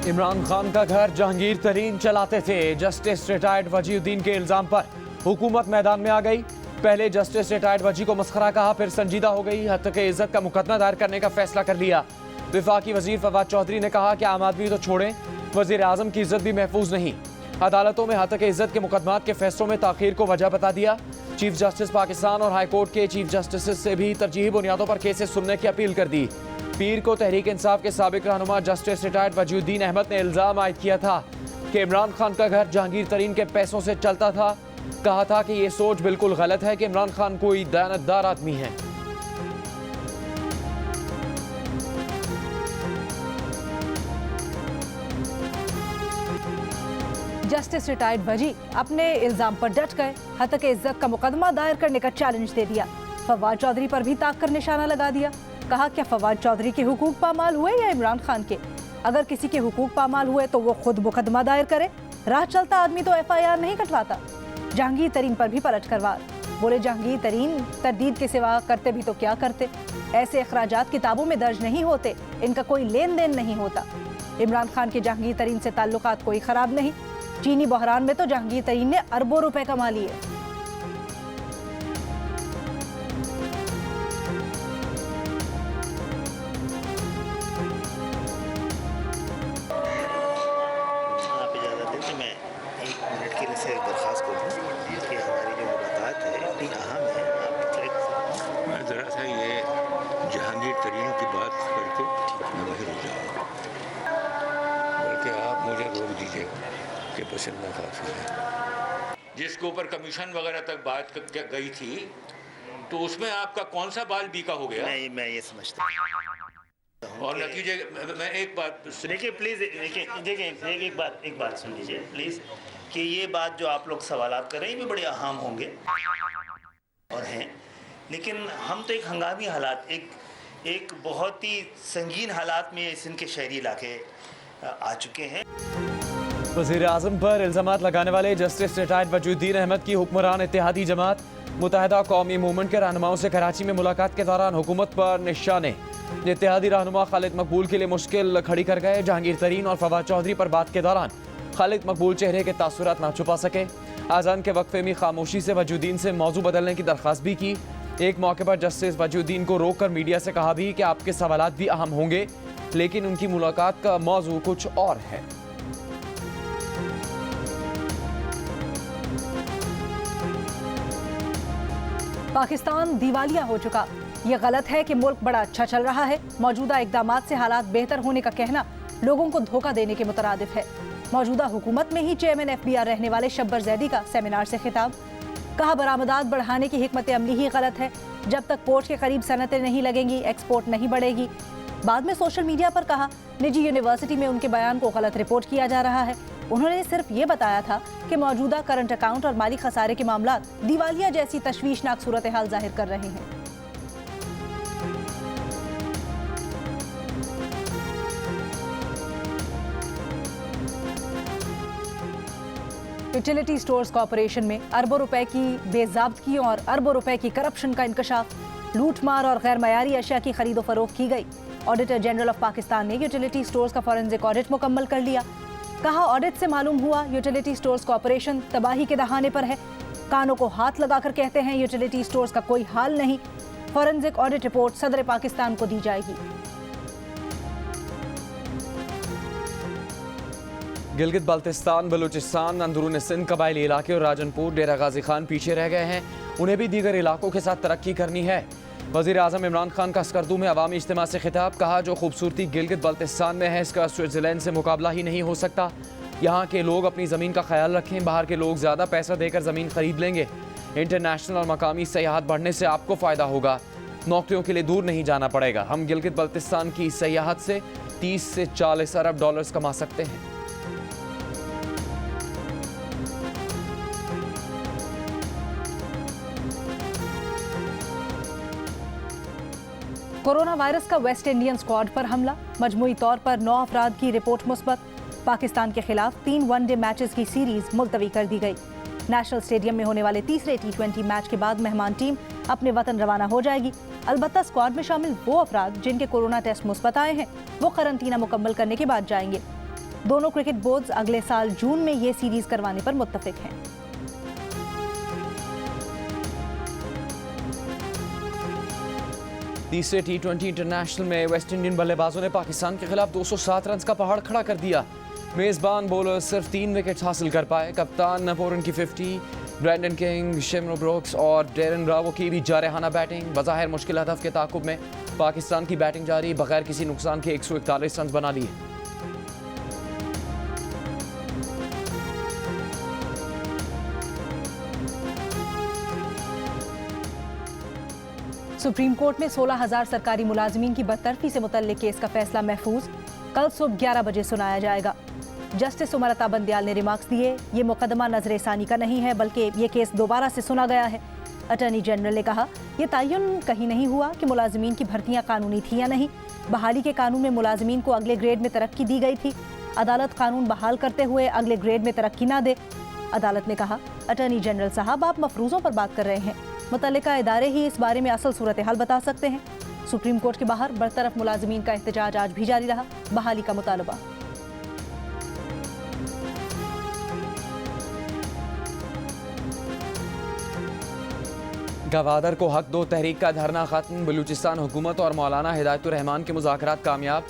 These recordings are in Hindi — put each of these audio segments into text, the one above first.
इमरान खान का घर जहांगीर तरीन चलाते थे। जस्टिस रिटायर्ड वजीउद्दीन के इल्जाम पर हुकूमत मैदान में आ गई। पहले जस्टिस रिटायर्ड वजी को मस्खरा कहा, फिर संजीदा हो गई। हत्या के इज्जत का मुकदमा दायर करने का फैसला कर लिया। विफाकी वजीर फवाद चौधरी ने कहा कि आम आदमी तो छोड़ें, वजीर आजम की इज्जत भी महफूज नहीं। अदालतों में हत्या के इज्जत के मुकदमात के फैसलों में ताखीर को वजह बता दिया। चीफ जस्टिस पाकिस्तान और हाई कोर्ट के चीफ जस्टिस से भी तरजीही बुनियादों पर केसेस सुनने की अपील कर दी। पीर को तहरीक इंसाफ के साबिक रहनुमा जस्टिस रिटायर्ड वजीउद्दीन अहमद ने इल्जाम आयद किया था कि इमरान खान का घर जहांगीर तरीन के पैसों से चलता था। कहा था कि ये सोच बिल्कुल गलत है कि इमरान खान कोई दयानतदार आदमी है। जस्टिस रिटायर्ड वजी अपने इल्जाम पर डट गए। हत्या के इज्जत का मुकदमा दायर करने का चैलेंज दे दिया। फवाद चौधरी पर भी ताक कर निशाना लगा दिया। कहा, क्या फवाद चौधरी के हुकूक पामाल हुए या इमरान खान के? अगर किसी के हुकूक पामाल हुए तो वो खुद मुकदमा दायर करे। राह चलता आदमी तो FIR नहीं कटवाता। जहांगीर तरीन पर भी पलट करवार। बोले, जहांगीर तरीन तरदीद के सिवा करते भी तो क्या करते? ऐसे अखराजात किताबों में दर्ज नहीं होते, इनका कोई लेन देन नहीं होता। इमरान खान के जहांगीर तरीन से ताल्लुकात कोई खराब नहीं। चीनी बहरान में तो जहांगीर तरीन ने अरबों रुपए कमा लिए। आप इजाज़त दें तो मैं 1 मिनट के लिए से दरख्वास्त करूँ कि हमारी जो मुलाकात है इतनी अहम है। आप मैं ज़रा सा ये जहांगीर तरीन की बात करके मैं वही रुक जाऊँगा, बल्कि आप मुझे रोक दीजिएगा कि पसंद ना काफ़ी है। जिसके ऊपर कमीशन वगैरह तक बात गई थी, तो उसमें आपका कौन सा बाल बीका हो गया? मैं ये समझता हूँ और नतीजे मैं एक बात देखिए, प्लीज़ देखिए एक बात सुन लीजिए प्लीज़, कि ये बात जो आप लोग सवालात कर रहे हैं ये भी बड़े अहम होंगे और हैं, लेकिन हम तो एक हंगामी हालात, एक बहुत ही संगीन हालात में सिंध के शहरी इलाके आ चुके हैं। वज़ीर आज़म पर इल्ज़ामात लगाने वाले जस्टिस रिटायर्ड वजीउद्दीन अहमद की हुक्मरान इत्तेहादी जमात मुत्तहिदा कौमी मूवमेंट के रहनुमाओं से कराची में मुलाकात के दौरान हुकूमत पर निशाने। इत्तेहादी रहनुमा खालिद मकबूल के लिए मुश्किल खड़ी कर गए। जहांगीर तरीन और फवाद चौधरी पर बात के दौरान खालिद मकबूल चेहरे के तासुरात ना छुपा सके। आज़ान के वक्फे में खामोशी से वजीउद्दीन से मौजू बदलने की दरख्वास्त भी की। एक मौके पर जस्टिस वजीउद्दीन को रोक कर मीडिया से कहा भी कि आपके सवालात भी अहम होंगे, लेकिन उनकी मुलाकात का मौजू कुछ और है। पाकिस्तान दिवालिया हो चुका। ये गलत है कि मुल्क बड़ा अच्छा चल रहा है। मौजूदा इकदामात से हालात बेहतर होने का कहना लोगों को धोखा देने के मुतरादिफ है। मौजूदा हुकूमत में ही चेयरमैन FBR रहने वाले शब्बर जैदी का सेमिनार से खिताब। कहा, बरामदात बढ़ाने की हिकमत अमली ही गलत है। जब तक पोर्ट के करीब सनतें नहीं लगेंगी, एक्सपोर्ट नहीं बढ़ेगी। बाद में सोशल मीडिया पर कहा, निजी यूनिवर्सिटी में उनके बयान को गलत रिपोर्ट किया जा रहा है। उन्होंने सिर्फ ये बताया था कि मौजूदा करंट अकाउंट और माली खसारे के मामलात दिवालिया जैसी तशवीशनाक सूरत हाल जाहिर कर रहे हैं। यूटिलिटी स्टोर्स कॉरपोरेशन में अरबों रुपए की बेज़ाब्तगी और अरबों रुपए की करप्शन का इंकशाफ। लूटमार और गैर मयारी अशिया की खरीदो फरोख्त की गई। ऑडिटर जनरल ऑफ पाकिस्तान ने यूटिलिटी स्टोर्स का फॉरेंसिक ऑडिट मुकम्मल कर लिया। कहा, ऑडिट से मालूम हुआ यूटिलिटी स्टोर्स कॉरपोरेशन तबाही के दहाने पर है। कानों को हाथ लगाकर कहते हैं यूटिलिटी स्टोर्स का कोई हाल नहीं। फॉरेंसिक ऑडिट रिपोर्ट सदर पाकिस्तान को दी जाएगी। गिलगित बाल्टिस्तान, बलूचिस्तान, अंदरून सिंध कबायली इलाके और राजनपुर, डेरा गाजी खान पीछे रह गए हैं। उन्हें भी दीगर इलाकों के साथ तरक्की करनी है। वज़ीर आज़म इमरान खान का स्कर्दू में अवामी इज्तिमा से खिताब। कहा, जो खूबसूरती गिलगित बाल्टिस्तान में है इसका स्विट्ज़रलैंड से मुकाबला ही नहीं हो सकता। यहाँ के लोग अपनी ज़मीन का ख्याल रखें। बाहर के लोग ज़्यादा पैसा देकर ज़मीन खरीद लेंगे। इंटरनेशनल और मकामी सयाहत बढ़ने से आपको फ़ायदा होगा। नौकरियों के लिए दूर नहीं जाना पड़ेगा। हम गिलगित बाल्टिस्तान की सयाहत से 30 से 40 अरब डॉलर्स कमा सकते हैं। कोरोना वायरस का वेस्ट इंडियन स्क्वाड पर हमला। मजमूई तौर पर 9 अफराद की रिपोर्ट मुस्बत। पाकिस्तान के खिलाफ 3 वनडे मैचेस की सीरीज मुलतवी कर दी गई। नेशनल स्टेडियम में होने वाले तीसरे T20 मैच के बाद मेहमान टीम अपने वतन रवाना हो जाएगी। अलबत्ता स्क्वाड में शामिल वो अफराद जिनके कोरोना टेस्ट मुस्बत आए हैं वो करंतना मुकम्मल करने के बाद जाएंगे। दोनों क्रिकेट बोर्ड्स अगले साल जून में ये सीरीज करवाने पर मुत्तफिक हैं। तीसरे T20 इंटरनेशनल में वेस्ट इंडियन बल्लेबाजों ने पाकिस्तान के खिलाफ 207 रन का पहाड़ खड़ा कर दिया। मेजबान बॉलर सिर्फ 3 विकेट्स हासिल कर पाए। कप्तान नपोरन की 50, ब्रैंडन किंग, शिमरो ब्रोक्स और डेरन ब्रावो की भी जारहाना बैटिंग। बज़ाहिर मुश्किल हदफ के ताक़ुब में पाकिस्तान की बैटिंग जारी, बगैर किसी नुकसान के 141 रन बना लिए। सुप्रीम कोर्ट में 16,000 सरकारी मुलाजमीन की बरतरफी से मुतल्लिक केस का फैसला महफूज कल सुबह 11 बजे सुनाया जाएगा। जस्टिस उमर बंदयाल ने रिमार्क्स दिए, ये मुकदमा नजर-ए-सानी का नहीं है बल्कि ये केस दोबारा से सुना गया है। अटॉर्नी जनरल ने कहा, यह तयन कहीं नहीं हुआ कि मुलाजमीन की भर्तियां कानूनी थी या नहीं। बहाली के कानून में मुलाजमीन को अगले ग्रेड में तरक्की दी गई थी। अदालत कानून बहाल करते हुए अगले ग्रेड में तरक्की ना दे। अदालत ने कहा, अटॉर्नी जनरल साहब, आप मफरूजों पर बात कर रहे हैं, मुतल्लिका इदारे ही इस बारे में असल सूरत हाल बता सकते हैं। सुप्रीम कोर्ट के बाहर बरतरफ मुलाजमीन का एहतजाज आज भी जारी रहा। बहाली का मुतालबा। गवादर को हक दो तहरीक का धरना खत्म। बलूचिस्तान हुकूमत और मौलाना हिदायतुर रहमान के मुज़ाकरात कामयाब।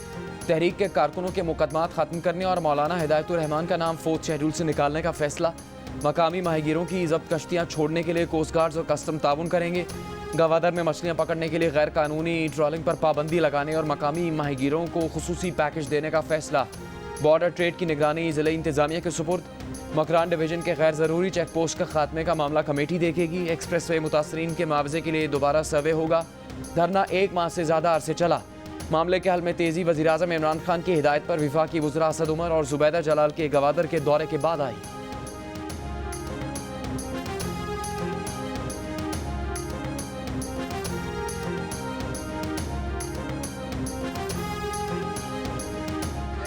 तहरीक के कारकुनों के मुकदमात खत्म करने और मौलाना हिदायतुर रहमान का नाम 4th शेड्यूल से निकालने का फैसला। मकामी माहीगीरों की जब्त कश्तियाँ छोड़ने के लिए कोस्ट गार्ड्स और कस्टम ताउन करेंगे। गवादर में मछलियाँ पकड़ने के लिए गैर कानूनी ट्रॉलिंग पर पाबंदी लगाने और मकामी माहीगीरों को खुसूसी पैकेज देने का फैसला। बॉर्डर ट्रेड की निगरानी ज़िला इंतज़ामिया के सुपुर्द। मकरान डिवीजन के गैर ज़रूरी चेक पोस्ट का खात्मे का मामला कमेटी देखेगी। एक्सप्रेस वे मुतासरीन के मुआवजे के लिए दोबारा सर्वे होगा। धरना 1 माह से ज़्यादा अरसे चला। मामले के हल में तेज़ी वज़ीर आज़म इमरान खान की हिदायत पर वफाकी वज़रा असद उमर और जुबैदा जलाल के गवादर के दौरे के बाद आई।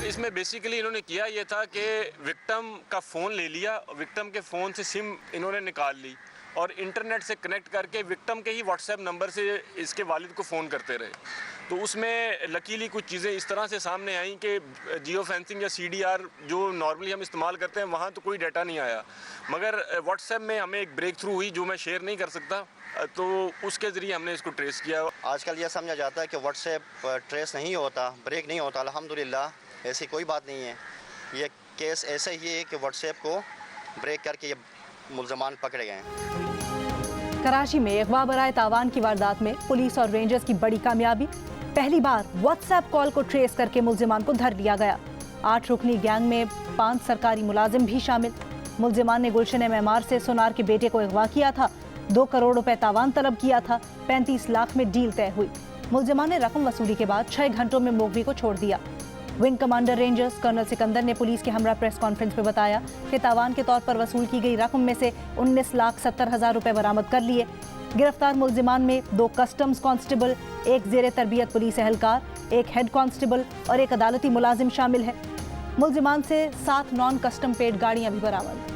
इसमें बेसिकली इन्होंने किया ये था कि विक्टिम का फ़ोन ले लिया, विक्टिम के फ़ोन से सिम इन्होंने निकाल ली और इंटरनेट से कनेक्ट करके विक्टिम के ही व्हाट्सएप नंबर से इसके वालिद को फ़ोन करते रहे। तो उसमें लकीली कुछ चीज़ें इस तरह से सामने आई कि जियो फेंसिंग या CDR जो नॉर्मली हम इस्तेमाल करते हैं वहाँ तो कोई डाटा नहीं आया, मगर व्हाट्सएप में हमें एक ब्रेक थ्रू हुई जो मैं शेयर नहीं कर सकता, तो उसके ज़रिए हमने इसको ट्रेस किया। आजकल यह समझा जाता है कि व्हाट्सएप ट्रेस नहीं होता, ब्रेक नहीं होता। अल्हम्दुलिल्लाह ऐसी कोई बात नहीं है। ये केस ऐसे ही है कि व्हाट्सएप को ब्रेक करके ये मुल्ज़मान पकड़े गए हैं। कराची में अगवा बराए तावान की वारदात में पुलिस और रेंजर्स की बड़ी कामयाबी। पहली बार व्हाट्सएप कॉल को ट्रेस करके मुल्ज़मान को धर लिया गया। 8 रुकनी गैंग में 5 सरकारी मुलाजिम भी शामिल। मुल्ज़मान ने गुलशन मेमार से सोनार के बेटे को अगवा किया था। 2 करोड़ रुपए तावान तलब किया था। 35 लाख में डील तय हुई। मुल्ज़मान ने रकम वसूली के बाद 6 घंटों में मोगवी को छोड़ दिया। Wing commander rangers colonel Sikandar ने पुलिस के हमरा प्रेस कॉन्फ्रेंस में बताया कि तावान के तौर पर वसूल की गई रकम में से 19,70,000 रुपए बरामद कर लिए। गिरफ्तार मुल्जिमान में 2 कस्टम्स कांस्टेबल, 1 ज़ेरे तरबियत पुलिस एहलकार, 1 हेड कांस्टेबल और 1 अदालती मुलाजिम शामिल है। मुल्जिमान से 7 नॉन कस्टम पेड गाड़ियां भी बरामद।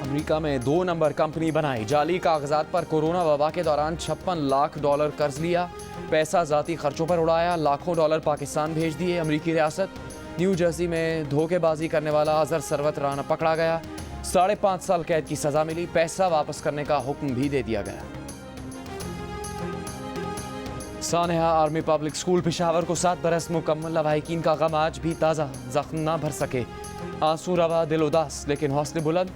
अमेरिका में 2 नंबर कंपनी बनाई। जाली कागजात पर कोरोना वबा के दौरान $56 लाख कर्ज लिया। पैसा जाती खर्चों पर उड़ाया। लाखों डॉलर पाकिस्तान भेज दिए। अमेरिकी रियासत न्यू जर्सी में धोखेबाजी करने वाला अजहर सरवत राना पकड़ा गया। 5.5 साल कैद की सजा मिली। पैसा वापस करने का हुक्म भी दे दिया गया। सानेहा आर्मी पब्लिक स्कूल पेशावर को 7 बरस मुकम्मल। लवाहिकीन का गम आज भी ताज़ा, जख्म ना भर सके। आंसू रवा, दिल उदास, लेकिन हौसले बुलंद।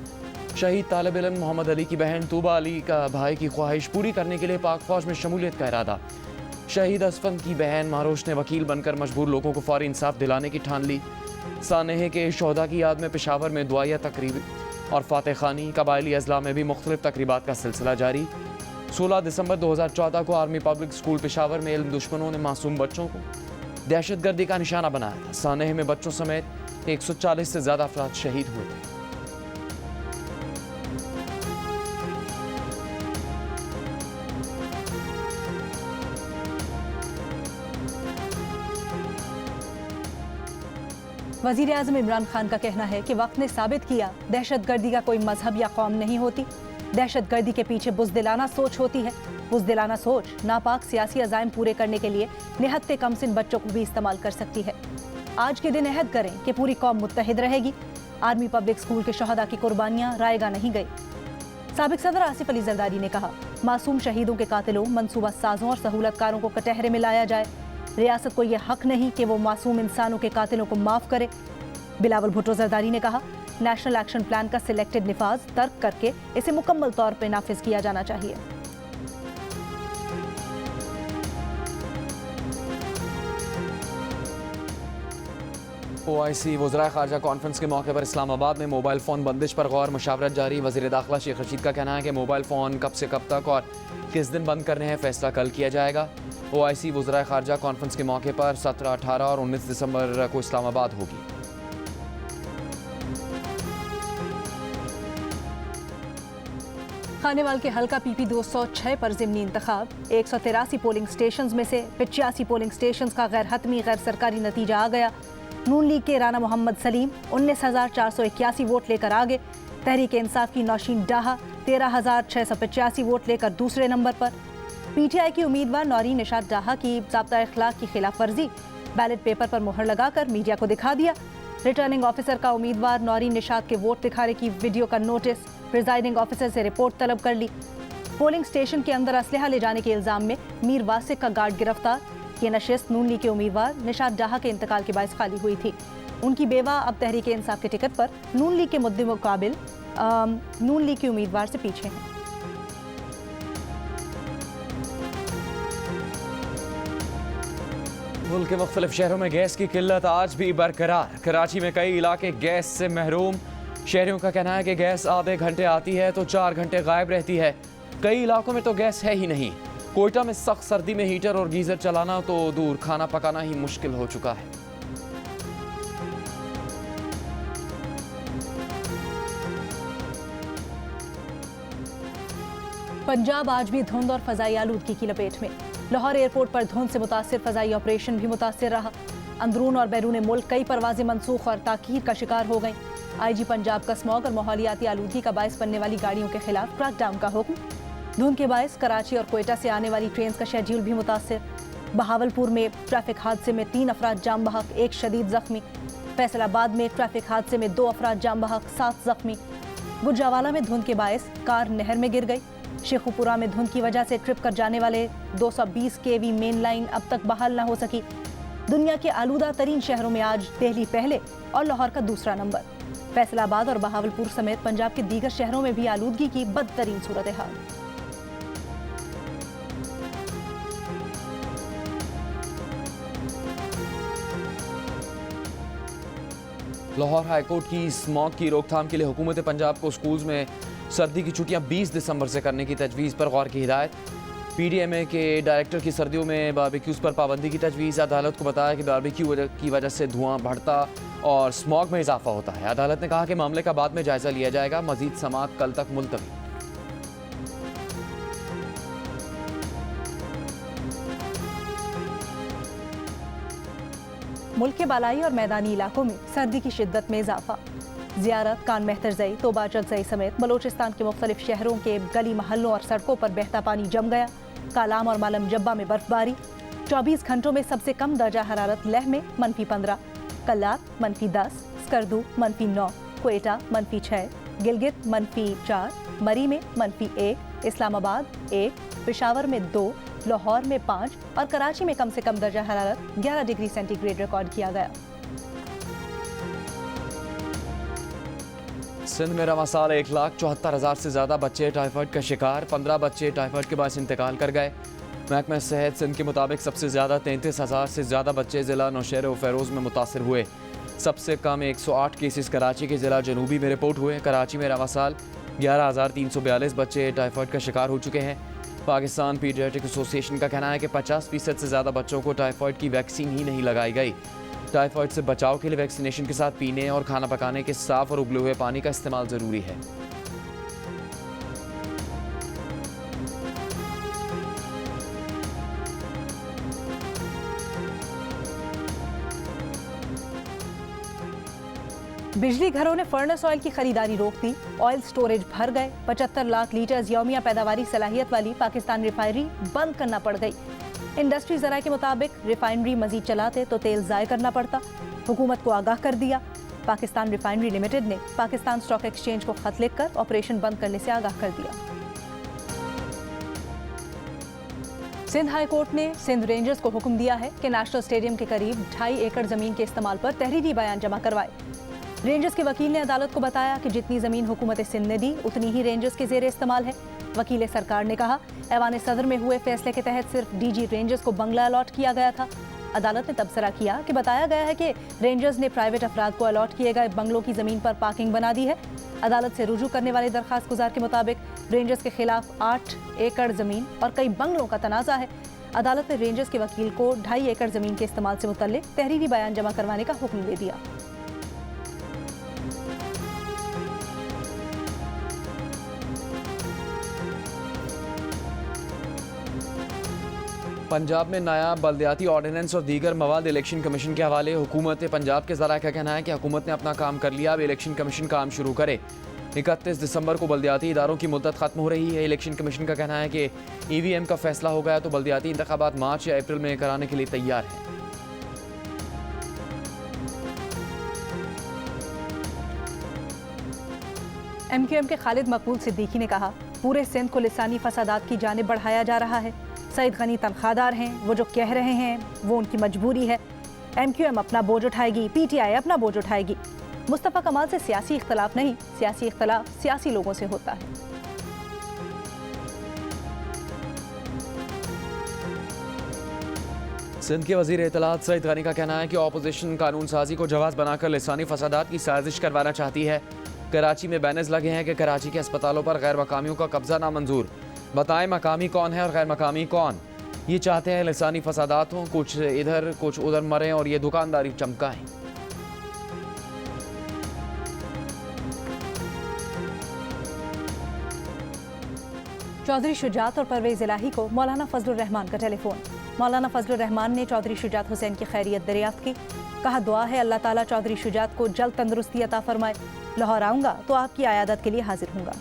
शहीद तालिब इल्म मोहम्मद अली की बहन तूबा अली का भाई की ख्वाहिश पूरी करने के लिए पाक फौज में शमूलियत का इरादा। शहीद असफंद की बहन मारोश ने वकील बनकर मजबूर लोगों को फौरी इंसाफ दिलाने की ठान ली। सानेहे के शोहदा की याद में पेशावर में दुआया तकरीब और फातह खानी कबायली अजला में भी मुख्तलिफ तकरीबात का सिलसिला जारी। 16 दिसंबर 2014 को आर्मी पब्लिक स्कूल पेशावर में इल्म दुश्मनों ने मासूम बच्चों को दहशतगर्दी का निशाना बनाया था। सानेहे में बच्चों समेत 140 से ज़्यादा अफराद शहीद हुए थे। वज़ीर-ए-आज़म इमरान खान का कहना है कि वक्त ने साबित किया दहशतगर्दी का कोई मजहब या कौम नहीं होती। दहशतगर्दी के पीछे बुज़दिलाना सोच होती है। बुज़दिलाना सोच नापाक सियासी अज़ाइम पूरे करने के लिए निहत्ते कमसिन बच्चों को भी इस्तेमाल कर सकती है। आज के दिन अहद करें कि पूरी कौम मुत्तहिद रहेगी। आर्मी पब्लिक स्कूल के शहदा की कुर्बानियां रायगा नहीं गई। साबिक सदर आसिफ अली जरदारी ने कहा, मासूम शहीदों के कातिलों, मंसूबा साजों और सहूलतकारों को कटहरे में लाया जाए। रियासत को यह हक नहीं कि वो मासूम इंसानों के कातिलों को माफ करे। बिलावल भुट्टो जरदारी ने कहा, नेशनल एक्शन प्लान का सिलेक्टेड निफाज तर्क करके इसे मुकम्मल तौर पर नाफिज किया जाना चाहिए। OIC वज़राए ख़ारजा कॉन्फ्रेंस के मौके पर इस्लामाबाद में मोबाइल फ़ोन बंदिश पर गौर मुशावरत जारी। वज़ीर दाखिला शेख रशीद का कहना है कि मोबाइल फ़ोन कब से कब तक और किस दिन बंद करने हैं फैसला कल किया जाएगा। OIC वज़राए ख़ारजा कॉन्फ्रेंस के मौके पर 17, 18 और 19 दिसंबर को इस्लामाबाद होगी। खानेवाल के हल्का PP 206 पर ज़िमनी इंतखाब। 183 पोलिंग स्टेशन में से 85 पोलिंग स्टेशन का गैर हतमी गैर सरकारी नतीजा आ गया। नून लीग के राना मोहम्मद सलीम 19,481 वोट लेकर आगे। तहरीक इंसाफ की नौशीन डाहा 13,685 वोट लेकर दूसरे नंबर पर। PTI की उम्मीदवार नौरीन निशात डाहा की ज़ाब्ता इख्लाक की खिलाफ वर्जी बैलेट पेपर पर मुहर लगाकर मीडिया को दिखा दिया। रिटर्निंग ऑफिसर का उम्मीदवार नौरीन निशात के वोट दिखाने की वीडियो का नोटिस प्रिजाइडिंग ऑफिसर से रिपोर्ट तलब कर ली। पोलिंग स्टेशन के अंदर असलहा ले जाने के इल्जाम में मीर वासिक का गार्ड गिरफ्तार। ये नशिस्त नून लीग के उम्मीदवार निशात डाहा के इंतकाल के बायस खाली हुई थी। उनकी बेवा अब तहरीक इंसाफ के टिकट पर नून लीग के मुद्दे मुकाबिल नून लीग के उम्मीदवार से पीछे हैं। मुल्क के मुख्तलिफ शहरों में गैस की किल्लत आज भी बरकरार। कराची में कई इलाके गैस से महरूम। शहरियों का कहना है कि गैस आधे घंटे आती है तो 4 घंटे गायब रहती है। कई इलाकों में तो गैस है ही नहीं। कोयटा में सख्त सर्दी में हीटर और गीजर चलाना तो दूर, खाना पकाना ही मुश्किल हो चुका है। पंजाब आज भी धुंध और फजाई आलूदगी की लपेट में। लाहौर एयरपोर्ट पर धुंध से मुतासिर फजाई ऑपरेशन भी मुतासिर रहा। अंदरून और बैरून मुल्क कई परवाजें मनसूख और ताकीर का शिकार हो गईं। IG पंजाब का स्मॉग और माहौलियाती आलूदगी का बायस बनने वाली गाड़ियों के खिलाफ क्रैकडाउन का हुक्म। धुंध के बायस कराची और कोयटा से आने वाली ट्रेन का शेड्यूल भी मुतासिर। बहावलपुर में ट्रैफिक हादसे में 3 अफराद जाम बहक, 1 शदीद जख्मी। फैसलाबाद में ट्रैफिक हादसे में 2 अफराद जाम बहक, 7 जख्मी। गुजरावाला में धुंध के बायस कार नहर में गिर गई। शेखुपुरा में धुंध की वजह से ट्रिप कर जाने वाले 220 kV मेन लाइन अब तक बहाल न हो सकी। दुनिया के आलूदा तरीन शहरों में आज दिल्ली पहले और लाहौर का दूसरा नंबर। फैसलाबाद और बहावलपुर समेत पंजाब के दीगर शहरों में भी आलूदगी की बदतरीन सूरत हाल। लाहौर हाईकोर्ट की स्मॉग की रोकथाम के लिए हुकूमत पंजाब को स्कूल्स में सर्दी की छुट्टियां 20 दिसंबर से करने की तजवीज़ पर गौर की हिदायत। PDMA के डायरेक्टर की सर्दियों में बारबेक्यूज़ पर पाबंदी की तजवीज़। अदालत को बताया कि बारबेक्यू की वजह से धुआं बढ़ता और स्मॉग में इजाफा होता है। अदालत ने कहा कि मामले का बाद में जायजा लिया जाएगा। मजीद समाअत कल तक मुलतवी। मुल्क के बालाई और मैदानी इलाकों में सर्दी की शिद्दत में इजाफा। ज़ियारत, कान मेहतरजई, तोबा चकजई समेत बलोचिस्तान के मुख्तलिफ शहरों के गली महलों और सड़कों पर बहता पानी जम गया। कालाम और मालम जब्बा में बर्फबारी। 24 घंटों में सबसे कम दर्जा हरारत लेह में -15, कल्लात -10, स्कर्दू -9, कोयटा -6, गिलगित -4, मरी में -1, इस्लामाबाद 1, पेशावर में 2, लाहौर में 5 और कराची में कम से कम दर्जा हरारत 11 डिग्री सेंटीग्रेड रिकॉर्ड किया गया। सिंध में रवां साल 1,74,000 से ज़्यादा बच्चे टाइफाइड का शिकार। 15 बच्चे टाइफाइड के बायस इंतकाल कर गए। महकमा सेहत सिंध के मुताबिक सबसे ज़्यादा 33,000 से ज़्यादा बच्चे ज़िला नौशहर व फ़ैरोज़ में मुतासर हुए। सबसे कम 108 केसेस कराची के ज़िला जनूबी में रिपोर्ट हुए। कराची में रवां साल 11,342 बच्चे टाइफाइड का शिकार हो चुके हैं। पाकिस्तान पीडियाट्रिक एसोसिएशन का कहना है कि 50% से ज़्यादा बच्चों को टाइफाइड की वैक्सीन ही नहीं लगाई गई। टाइफाइड से बचाव के लिए वैक्सीनेशन के साथ पीने और खाना पकाने के साफ और उबले हुए पानी का इस्तेमाल ज़रूरी है। बिजली घरों ने फर्नेस ऑयल की खरीदारी रोक दी, ऑयल स्टोरेज भर गए। 75 लाख लीटर यौमिया पैदावारी सलाहियत वाली पाकिस्तान रिफाइनरी बंद करना पड़ गई। इंडस्ट्री जरा के मुताबिक रिफाइनरी मजीद चलाते तो तेल ज़ाय करना पड़ता। हुकूमत को आगाह कर दिया। पाकिस्तान रिफाइनरी लिमिटेड ने पाकिस्तान स्टॉक एक्सचेंज को खत लिखकर ऑपरेशन बंद करने से आगाह कर दिया। सिंध हाई कोर्ट ने सिंध रेंजर्स को हुक्म दिया है कि नेशनल स्टेडियम के करीब 2.5 एकड़ जमीन के इस्तेमाल पर तहरीरी बयान जमा करवाए। रेंजर्स के वकील ने अदालत को बताया कि जितनी जमीन हुकूमत सिंध ने दी उतनी ही रेंजर्स के जेर इस्तेमाल है। वकील सरकार ने कहा, ऐवान सदर में हुए फैसले के तहत सिर्फ डीजी रेंजर्स को बंगला अलॉट किया गया था। अदालत ने तबसरा किया कि बताया गया है कि रेंजर्स ने प्राइवेट अफराद को अलॉट किए गए बंगलों की जमीन पर पार्किंग बना दी है। अदालत से रुजू करने वाले दरखास्त गुजार के मुताबिक रेंजर्स के खिलाफ 8 एकड़ जमीन और कई बंगलों का तनाजा है। अदालत ने रेंजर्स के वकील को 2.5 एकड़ जमीन के इस्तेमाल से मुतल्लिक तहरीरी बयान जमा करवाने का हुक्म दे दिया। पंजाब में नया बल्दियाती ऑर्डिनेंस और दीगर मवाद इलेक्शन कमीशन के हवाले। हुकूमत पंजाब के ज़रा का कहना है कि हुकूमत ने अपना काम कर लिया, अब इलेक्शन कमीशन काम शुरू करे। 31 दिसंबर को बल्दियाती इदारों की मुद्दत ख़त्म हो रही है। इलेक्शन कमीशन का कहना है कि EVM का फैसला हो गया तो बल्दियाती इंतखाबात मार्च या अप्रैल में कराने के लिए तैयार है। MQM के खालिद मकबूल सिद्दीकी ने कहा, पूरे सिंध को लिसानी फसादात की जानिब बढ़ाया जा रहा है। सईद गनी तनख्वाहदार हैं, वो जो कह रहे हैं वो उनकी मजबूरी है। MQM अपना बोझ उठाएगी, PTI अपना बोझ उठाएगी। मुस्तफ़ा कमाल से सियासी इख्तलाफ नहीं, सियासी इख्तलाफ सियासी लोगों से होता है। सिंध के वज़ीर इत्तलात सईद गनी का कहना है कि ऑपोजिशन कानून साजी को जवाज़ बनाकर लिसानी फसादात की साजिश करवाना चाहती है। कराची में बैनर्स लगे हैं कि कराची के अस्पतालों पर गैर मकामियों का कब्जा नामंजूर। बताएं मकामी कौन है और गैर मकामी कौन। ये चाहते हैं लिसानी फसादात हों, कुछ इधर कुछ उधर मरें और ये दुकानदारी चमकाएं। चौधरी शुजात और परवेज इलाही को मौलाना फजलुर रहमान का टेलीफोन। मौलाना फजलुर रहमान ने चौधरी शुजात हुसैन की खैरियत दरियाफ्त की। कहा, दुआ है अल्लाह ताला चौधरी शुजात को जल्द तंदुरुस्ती अता फरमाए। लाहौर आऊँगा तो आपकी आयादत के लिए हाजिर हूँगा।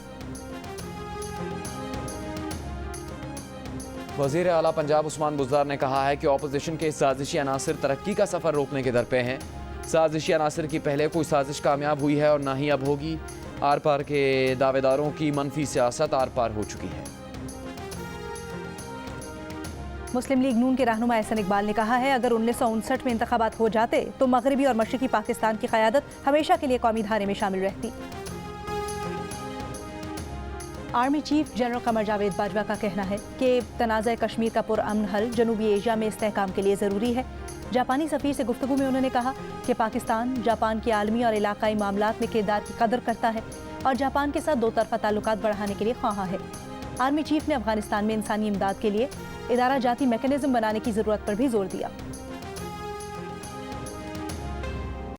वज़ीर आला पंजाब उस्मान बुज़दार ने कहा है कि ऑपोजिशन के साजिशी अनासिर तरक्की का सफ़र रोकने के दर पे हैं। साजिशी अनासिर की पहले कोई साजिश कामयाब हुई है और ना ही अब होगी। आर पार के दावेदारों की मनफी सियासत आर पार हो चुकी है। मुस्लिम लीग नून के रहनुमा एहसन इकबाल ने कहा है, अगर 1959 में इंतखाबात हो जाते तो मगरबी और मशरकी पाकिस्तान की क़यादत हमेशा के लिए कौमी धारे में शामिल रहती। Army chief general Qamar Javed Bajwa का कहना है कि तनाज़ा कश्मीर का पुरअमन हल जनूबी एशिया में इस्तेहकाम के लिए ज़रूरी है। जापानी सफ़ीर से गुफ्तगू में उन्होंने कहा कि पाकिस्तान जापान के आलमी और इलाकाई मामलात में किरदार की कदर करता है और जापान के साथ दो तरफ़ा ताल्लुकात बढ़ाने के लिए ख्वाह है। आर्मी चीफ ने अफगानिस्तान में इंसानी इमदाद के लिए इदारा जाती मैकेनिज़्म बनाने की ज़रूरत पर भी जोर दिया।